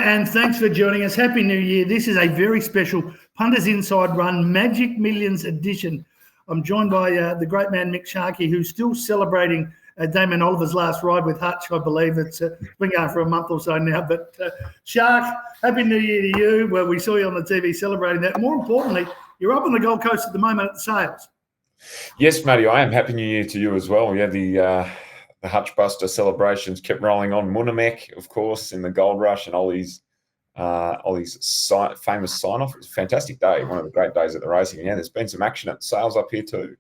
and thanks for joining us. Happy New Year. This is a very special Punters Inside Run Magic Millions edition. I'm joined by the great man Mick Sharkie, who's still celebrating Damon Oliver's last ride with Hutch, I believe. It's been going for a month or so now. But Shark, Happy New Year to you. Well, we saw you on the TV celebrating that. More importantly, you're up on the Gold Coast at the moment at the sales. Yes, Matty, I am. Happy New Year to you as well. Yeah, the Hutchbuster celebrations kept rolling on. Munamek, of course, in the Gold Rush, and Ollie's famous sign-off. It was a fantastic day, one of the great days at the racing. Yeah, there's been some action at the sales up here too.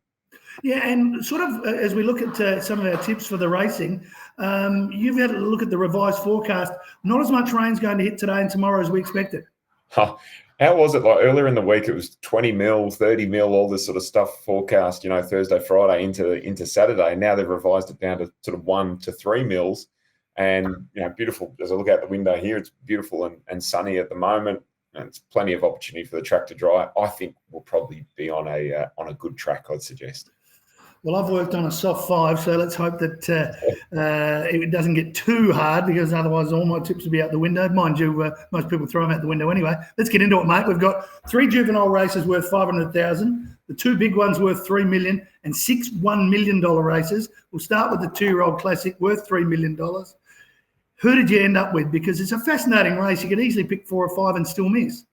Yeah, and sort of as we look at some of our tips for the racing, you've had a look at the revised forecast. Not as much rain's going to hit today and tomorrow as we expected. How was it? Like earlier in the week, it was 20 mil, 30 mil, all this sort of stuff forecast, Thursday, Friday into Saturday. Now they've revised it down to sort of 1 to 3 mils. And, beautiful. As I look out the window here, it's beautiful and sunny at the moment. And it's plenty of opportunity for the track to dry. I think we'll probably be on a good track, I'd suggest. Well, I've worked on a soft 5, so let's hope that it doesn't get too hard, because otherwise all my tips will be out the window. Mind you, most people throw them out the window anyway. Let's get into it, mate. We've got 3 juvenile races worth $500,000, the 2 big ones worth $3 million, and 6 $1 million races. We'll start with the 2-year-old classic worth $3 million. Who did you end up with? Because it's a fascinating race. You could easily pick 4 or 5 and still miss.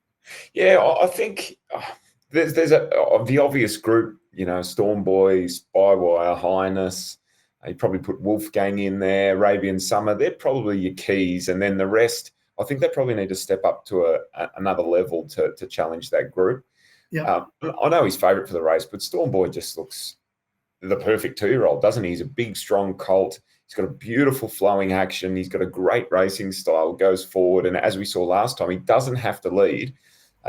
Yeah, I think there's the obvious group. Storm Boy, Spywire, Highness. You probably put Wolfgang in there, Arabian Summer. They're probably your keys. And then the rest, I think they probably need to step up to another level to challenge that group. Yeah. I know he's favourite for the race, but Storm Boy just looks the perfect 2-year-old, doesn't he? He's a big, strong colt. He's got a beautiful flowing action. He's got a great racing style, goes forward. And as we saw last time, he doesn't have to lead.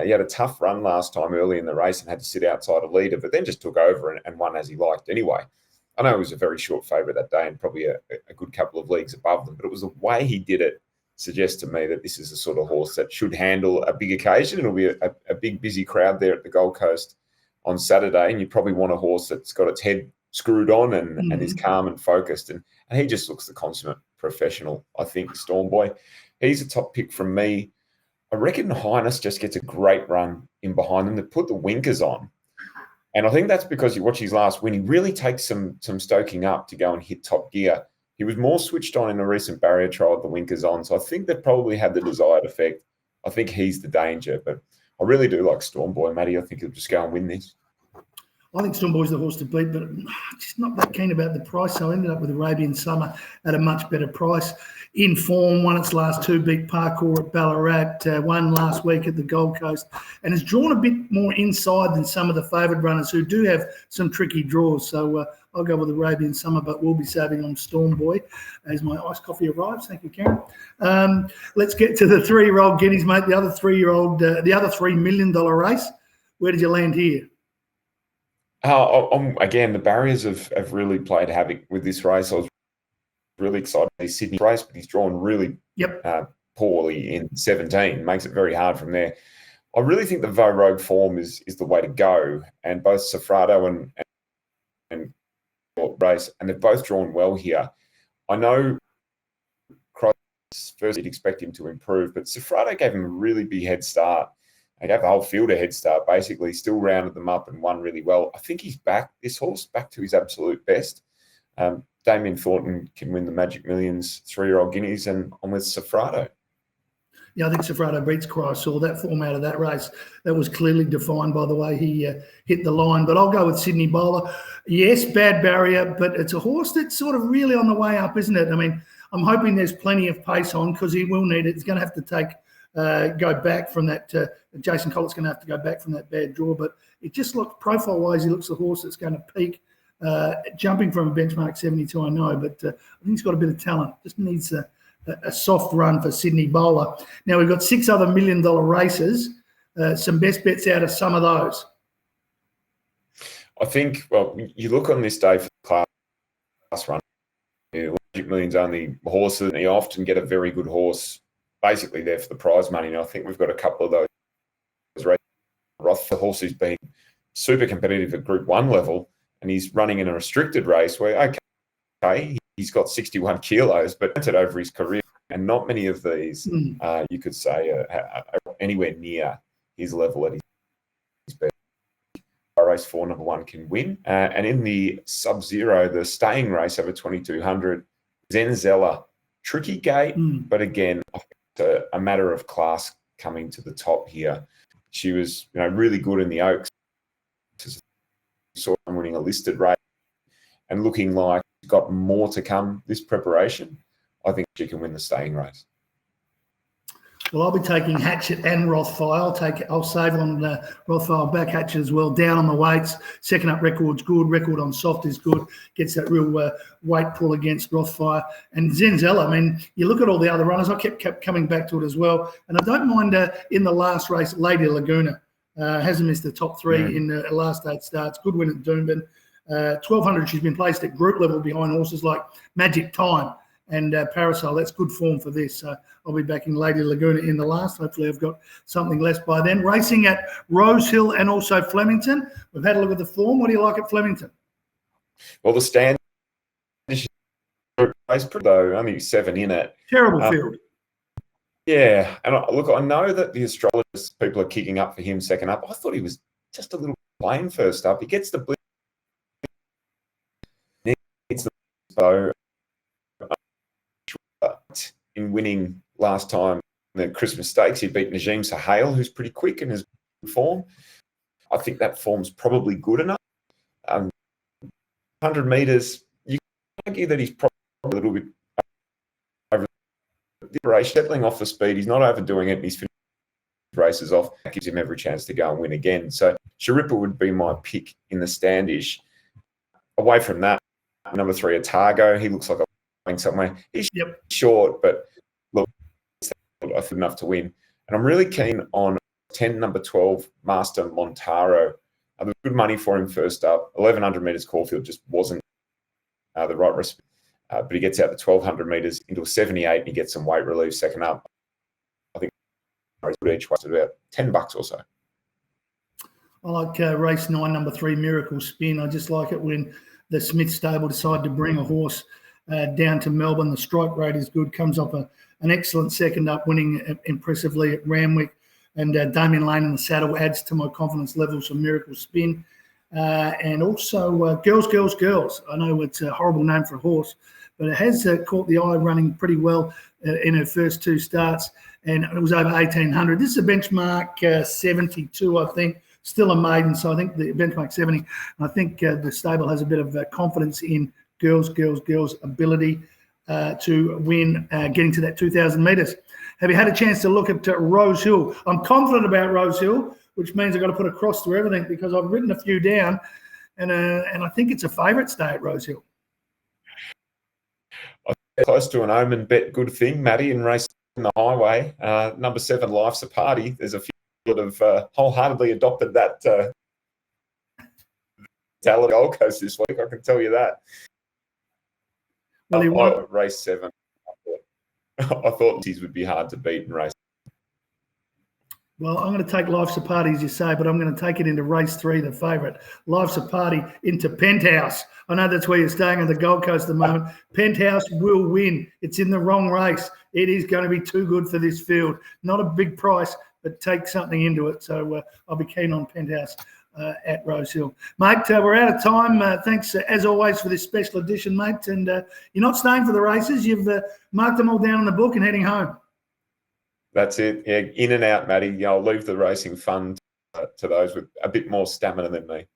He had a tough run last time early in the race and had to sit outside a leader, but then just took over and won as he liked anyway. I know he was a very short favourite that day and probably a good couple of leagues above them, but it was the way he did it suggests to me that this is the sort of horse that should handle a big occasion. It'll be a big, busy crowd there at the Gold Coast on Saturday, and you probably want a horse that's got its head screwed on and is calm and focused. And he just looks the consummate professional, I think, Storm Boy. He's a top pick from me. I reckon Highness just gets a great run in behind them. They put the winkers on. And I think that's because you watch his last win. He really takes some stoking up to go and hit top gear. He was more switched on in the recent barrier trial with the winkers on. So I think that probably had the desired effect. I think he's the danger. But I really do like Storm Boy, Matty. I think he'll just go and win this. I think Storm Boy's the horse to beat, but just not that keen about the price. So I ended up with Arabian Summer at a much better price. In form, won its last 2, beat Parkour at Ballarat, won last week at the Gold Coast, and has drawn a bit more inside than some of the favoured runners who do have some tricky draws. So I'll go with Arabian Summer, but we'll be saving on Storm Boy as my iced coffee arrives. Thank you, Karen. Let's get to the 3-year-old guineas, mate. The other 3-year-old, the other $3 million race. Where did you land here? Again, the barriers have really played havoc with this race. I was really excited for his Sydney race, but he's drawn really poorly in 17. Makes it very hard from there. I really think the Rogue form is the way to go, and both Sofrado and race, and they've both drawn well here. I know Cross first you'd expect him to improve, but Sofrado gave him a really big head start. He gave the whole field a head start, basically. Still rounded them up and won really well. I think he's back, this horse, back to his absolute best. Damien Thornton can win the Magic Millions 3-year-old guineas, and I'm with Sofrado. Yeah, I think Sofrado beats Chrysler. That form out of that race, that was clearly defined by the way he hit the line. But I'll go with Sydney Bowler. Yes, bad barrier, but it's a horse that's sort of really on the way up, isn't it? I mean, I'm hoping there's plenty of pace on, because he will need it. He's going to have to go back from that. Jason Collett's going to have to go back from that bad draw, but it just looks, profile-wise, he looks the horse that's going to peak. Jumping from a benchmark 72, I know, but I think he's got a bit of talent. Just needs a soft run for Sydney Bowler. Now, we've got 6 other $1 million races. Some best bets out of some of those. I think, well, you look on this day for the class run. Magic Millions only horses, and you often get a very good horse basically there for the prize money. And I think we've got a couple of those races. Roth, the horse who's been super competitive at Group 1 level, and he's running in a restricted race where, okay, he's got 61 kilos, but over his career, And not many of these, you could say, are anywhere near his level at his best. Race 4, number 1, can win. And in the Sub-Zero, the staying race over 2,200, Zenzella, tricky gate, but again, a matter of class coming to the top here. She was, really good in the Oaks. Saw her winning a listed race and looking like she's got more to come this preparation. I think she can win the staying race. Well, I'll be taking Hatchet and Rothfire. I'll save on Rothfire, back Hatchet as well. Down on the weights. Second up record's good. Record on soft is good. Gets that real weight pull against Rothfire. And Zenzella, I mean, you look at all the other runners. I kept coming back to it as well. And I don't mind in the last race, Lady Laguna. Hasn't missed the top 3 in the last 8 starts. Good win at Doomben. 1,200, she's been placed at group level behind horses like Magic Time and Parasol. That's good form for this. I'll be backing Lady Laguna in the last. Hopefully I've got something less by then. Racing at Rosehill and also Flemington. We've had a look at the form. What do you like at Flemington? Well, the stand is though, only 7 in it. Terrible field. Yeah, and I know that the astrologers, people are kicking up for him second up. I thought he was just a little plain first up. He gets the blitz. Needs the bow. In winning last time the Christmas Stakes, he beat Najim Sahale, who's pretty quick in his form. I think that form's probably good enough. 100 metres, you can argue that he's probably a little bit over the race, settling off the speed. He's not overdoing it. He's finished races off. That gives him every chance to go and win again. So Sharippa would be my pick in the standish. Away from that, number 3, Otago. He looks like a somewhere. He's short, but look, it's enough to win. And I'm really keen on 10, number 12, Master Montaro. There was good money for him first up. 1,100 metres Caulfield just wasn't the right recipe. But he gets out the 1,200 metres into a 78 and he gets some weight relief second up. I think each way, about $10 or so. I like race 9, number 3, Miracle Spin. I just like it when the Smith stable decide to bring a horse down to Melbourne. The strike rate is good. Comes off an excellent second up, winning impressively at Ramwick. And Damien Lane in the saddle adds to my confidence levels for Miracle Spin. And also Girls. I know it's a horrible name for a horse, but it has caught the eye running pretty well in her first 2 starts. And it was over 1,800. This is a benchmark 72, I think. Still a maiden, so I think the benchmark 70. I think the stable has a bit of confidence in Girls' ability to win, getting to that 2,000 metres. Have you had a chance to look at Rosehill? I'm confident about Rosehill, which means I've got to put a cross through everything because I've written a few down, and I think it's a favourite stay at Rosehill. Close to an omen bet, good thing, Matty, in race in the highway. Number 7, Life's a Party. There's a few that have wholeheartedly adopted that talent Gold Coast this week, I can tell you that. Well, race 7. I thought these would be hard to beat in race. Well, I'm going to take Life's a Party, as you say, but I'm going to take it into race 3, the favourite. Life's a Party into Penthouse. I know that's where you're staying on the Gold Coast at the moment. Penthouse will win. It's in the wrong race. It is going to be too good for this field. Not a big price, but take something into it. So I'll be keen on Penthouse at Rosehill. Mate, we're out of time. Thanks, as always, for this special edition, mate. And you're not staying for the races. You've marked them all down in the book and heading home. That's it. Yeah, in and out, Matty. I'll leave the racing fun to those with a bit more stamina than me.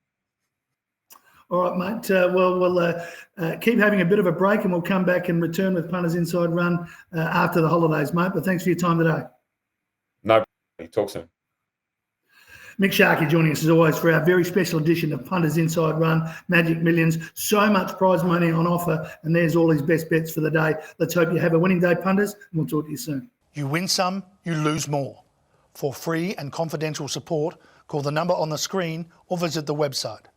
All right, mate. We'll keep having a bit of a break and we'll come back and return with Punters Inside Run after the holidays, mate. But thanks for your time today. No, talk soon. Mick Sharkie joining us as always for our very special edition of Punters Inside Run, Magic Millions. So much prize money on offer, and there's all his best bets for the day. Let's hope you have a winning day, punters, and we'll talk to you soon. You win some, you lose more. For free and confidential support, call the number on the screen or visit the website.